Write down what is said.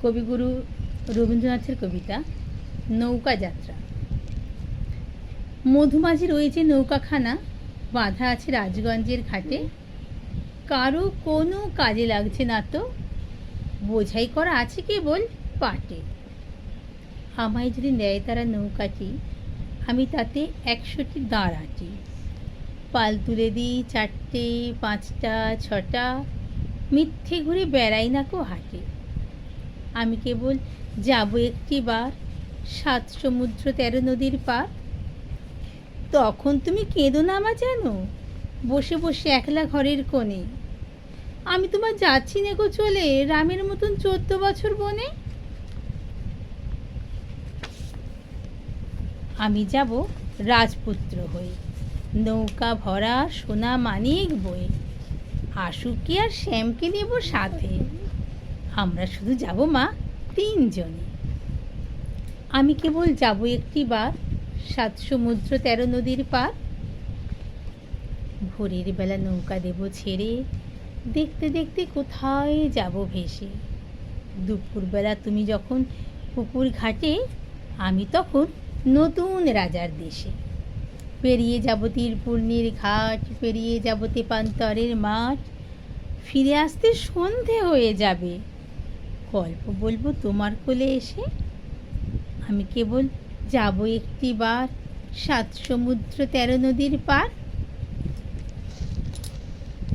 কবিগুরু রবীন্দ্রনাথের কবিতা নৌকা যাত্রা। মধুমাঝি রয়েছে নৌকাখানা বাঁধা আছে রাজগঞ্জের ঘাটে, কারো কোনো কাজে লাগছে না তো, বোঝাই করা আছে কেবল পাটে। আমায় যদি নেয় তারা নৌকাটি, আমি তাতে 100টি দাঁড় আঁটি। পাল তুলে দিই 4টে 5টা 6টা, মিথ্যে ঘুরে বেড়াই না কো হাটে। আমি কেবল যাব একটিবার 7 সমুদ্র 13 নদীর পার। তখন তুমি কেঁদো না মা যেন, বসে বসে একলা ঘরের কোণে। আমি তোমার যাচ্ছি নেগো চলে রামের মতন 14 বছর বনে। আমি যাব রাজপুত্র হয়ে, নৌকা ভরা সোনা মানিক বয়ে। আশুকে আর শ্যামকে নেব সাথে, আমরা শুধু যাব মা 3 জনে। আমি কেবল যাব একটিবার 7 সমুদ্র 13 নদীর পার। ভোরের বেলা নৌকা দেব ছেড়ে, দেখতে দেখতে কোথায় যাব ভেসে। দুপুরবেলা তুমি যখন পুকুর ঘাটে, আমি তখন নতুন রাজার দেশে। পেরিয়ে যাব তীরপূর্ণির ঘাট, পেরিয়ে যাব তেপান্তরের মাঠ। ফিরে আসতে সন্ধে হয়ে যাবে, গল্প বলবো তোমার কোলে এসে। আমি কেবল যাব একটিবার 7 সমুদ্র 13 নদীর পার।